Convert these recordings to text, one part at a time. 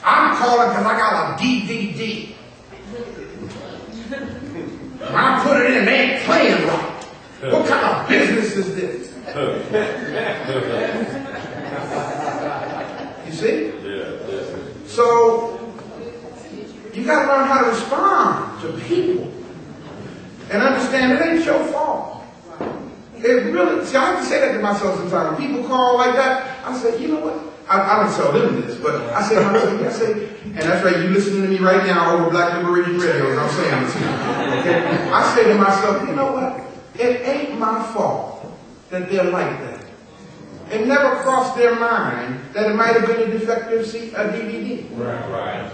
I'm calling because I got a DVD. When I put it in, they ain't playing right. What kind of business is this? You see? So, you got to learn how to respond to people. And understand it ain't your fault. It really, see, I have to say that to myself sometimes. When people call like that, I say, you know what? I don't tell them this, but I say to myself, and that's right, you listening to me right now over Black Liberation Radio, and I'm saying this to you. Okay? I say to myself, you know what? It ain't my fault that they're like that. It never crossed their mind that it might have been a defective DVD. Right.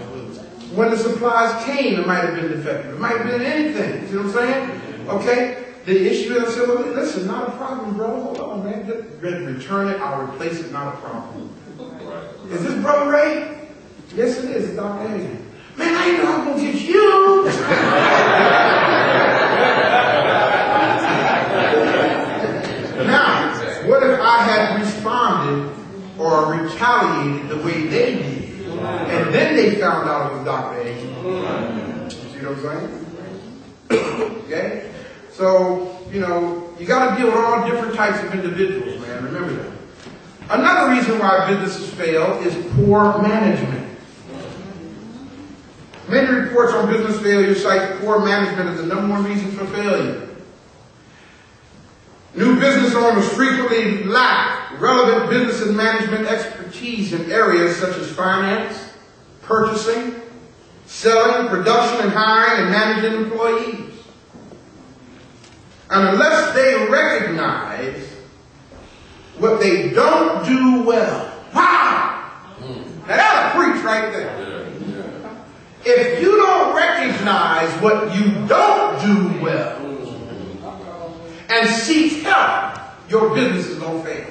When the supplies came, it might have been defective. It might have been anything. You see what I'm saying? Okay? The issue is, I said, well, listen, not a problem, bro. Hold on, man. Just return it. I'll replace it. Not a problem. Is this Brother Ray? Yes, it is. It's Dr. Hagins. Man, I know I'm going to get you. Now, what if I had responded or retaliated the way they did, and then they found out it was Dr. Hagins? See what I'm saying? Okay? So, you got to deal with all different types of individuals, man. Remember that. Another reason why businesses fail is poor management. Many reports on business failure cite poor management as the number one reason for failure. New business owners frequently lack relevant business and management expertise in areas such as finance, purchasing, selling, production, and hiring and managing employees. And unless they recognize what they don't do well, wow! Now that'll preach right there. If you don't recognize what you don't do well and seek help, your business is going to fail.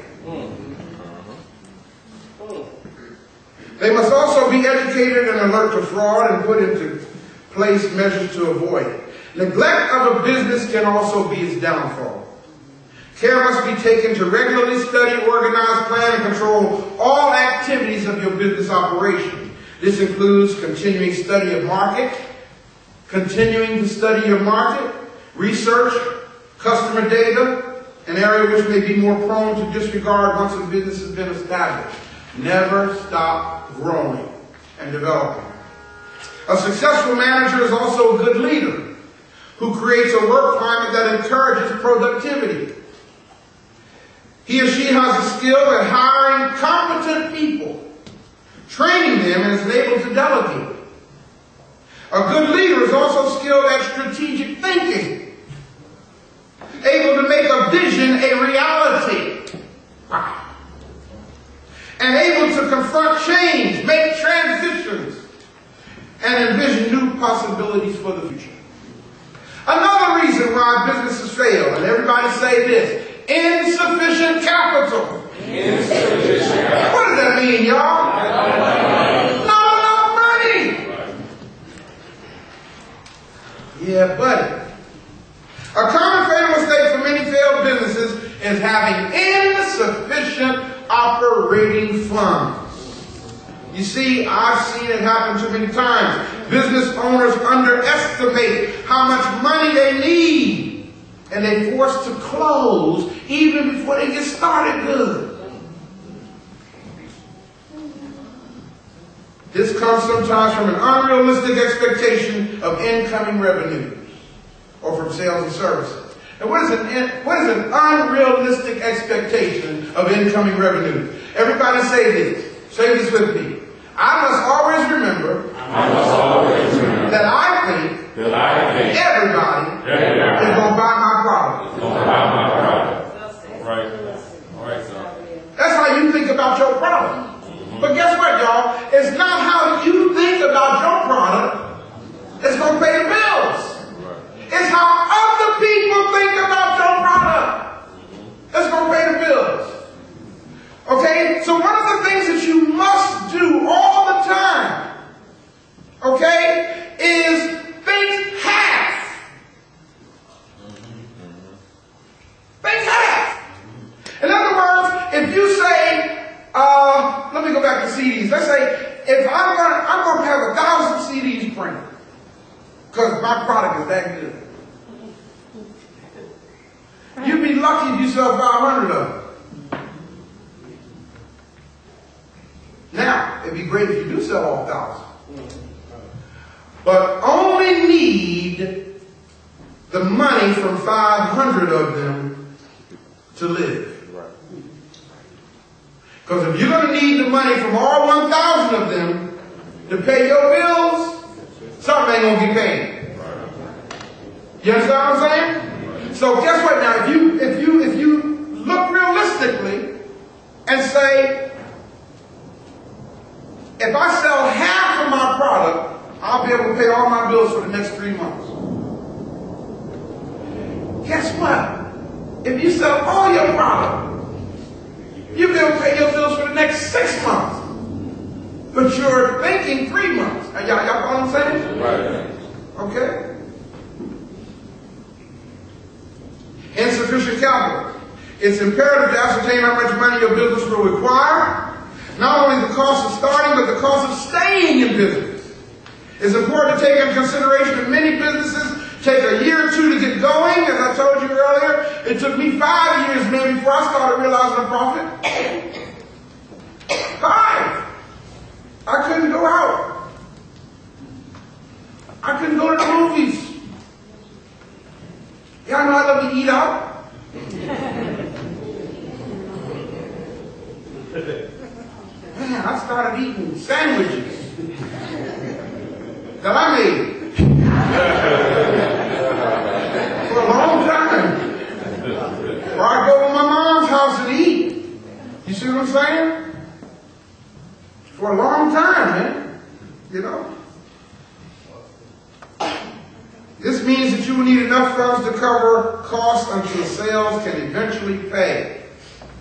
They must also be educated and alert to fraud and put into place measures to avoid it. Neglect of a business can also be its downfall. Care must be taken to regularly study, organize, plan, and control all activities of your business operation. This includes continuing study of market, continuing to study your market, research, customer data, an area which may be more prone to disregard once a business has been established. Never stop growing and developing. A successful manager is also a good leader who creates a work climate that encourages productivity. He or she has a skill at hiring competent people, training them, and is able to delegate. A good leader is also skilled at strategic thinking, able to make a vision a reality. Wow. And able to confront change, make transitions, and envision new possibilities for the future. Another reason why businesses fail, and everybody say this, insufficient capital. Insufficient capital. What does that mean, y'all? Not enough money. Yeah, buddy. A common fatal mistake for many failed businesses is having insufficient operating funds. You see, I've seen it happen too many times. Business owners underestimate how much money they need, and they're forced to close even before they get started good. This comes sometimes from an unrealistic expectation of incoming revenues or from sales and services. And what is an unrealistic expectation of incoming revenues? Everybody say this. Say this with me. I must always remember that I think everybody is going to buy my product. Right, sir. That's how you think about your product. But guess what, y'all? It's not how you think about your product that's going to pay the bills. It's how other people think about your product that's going to pay the bills. Okay? So one of the things that you must do CDs. Let's say if I'm going to have 1,000 CDs printed because my product is that good. You'd be lucky if you sell 500 of them. Now, it'd be great if you do sell all 1,000. But only need the money from 500 of them to live. Because if you're going to need the money from all 1,000 of them to pay your bills, something ain't going to get paid. You understand what I'm saying? So guess what now? If you look realistically and say, if I sell half of my product, I'll be able to pay all my bills for the next 3 months. Guess what? If you sell all your product, you'll be able to pay your bills for the next 6 months. But you're thinking 3 months. Y'all follow what I'm saying? Right. Okay? Insufficient capital. It's imperative to ascertain how much money your business will require. Not only the cost of starting, but the cost of staying in business. It's important to take into consideration that many businesses take a year or two to get going. As I told you earlier, it took me 5 years maybe before I started realizing a profit. 5. I couldn't go out. I couldn't go to the movies. Y'all know I love to eat out. Man, I started eating sandwiches that I made for a long time. Or I go to my mom's house and eat. You see what I'm saying? For a long time, man. You know? This means that you will need enough funds to cover costs until sales can eventually pay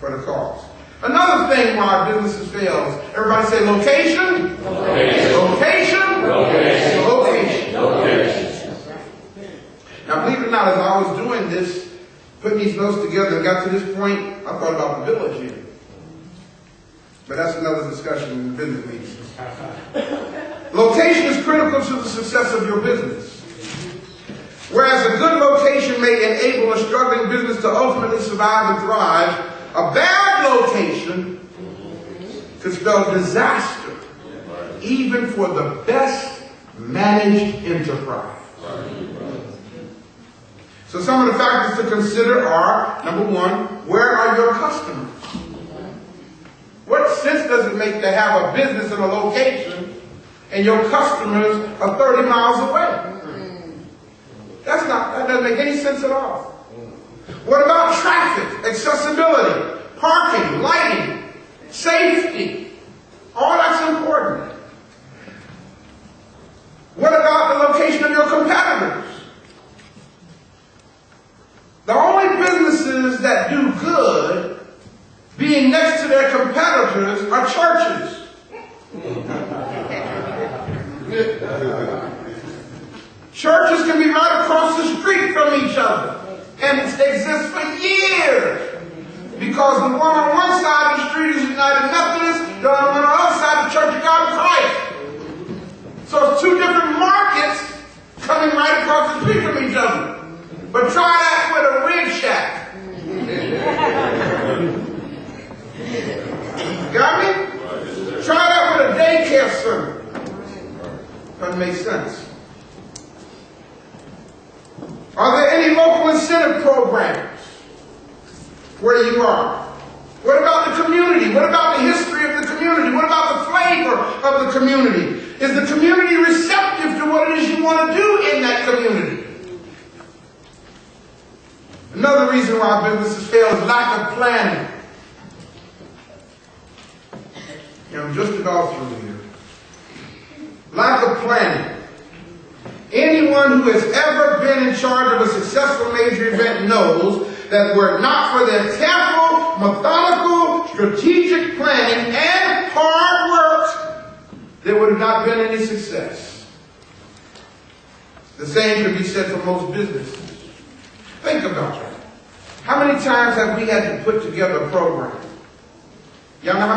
for the cost. Another thing why businesses fail. Everybody say location. Location. Location. Location. Location. Now, believe it or not, as I was doing this, putting these notes together and got to this point, I thought about the village here. But that's another discussion in the business meetings. Location is critical to the success of your business. Whereas a good location may enable a struggling business to ultimately survive and thrive, a bad location could spell disaster, even for the best managed enterprise. So some of the factors to consider are, number one, where are your customers? What sense does it make to have a business in a location and your customers are 30 miles away? That doesn't make any sense at all. What about traffic, accessibility, parking, lighting, safety? All that's important. What about the location of your competitors? The only businesses that do good being next to their competitors are churches. Churches can be right across the street from each other and exist for years because the one on one side of the street is United Methodist, the one on the other side of the Church of God in Christ. So it's two different markets coming right across the street from each other. But try that with a rig shack. Got me? Try that with a daycare center. Doesn't make sense. Are there any local incentive programs where you are? What about the community? What about the history of the community? What about the flavor of the community? Is the community receptive to what it is you want to do in that community? Another reason why businesses fail is lack of planning. I'm just about through here. Lack of planning. Anyone who has ever been in charge of a successful major event knows that were it not for their careful, methodical, strategic planning and hard work, there would have not been any success. The same could be said for most businesses. Think about it. How many times have we had to put together a program? Y'all know how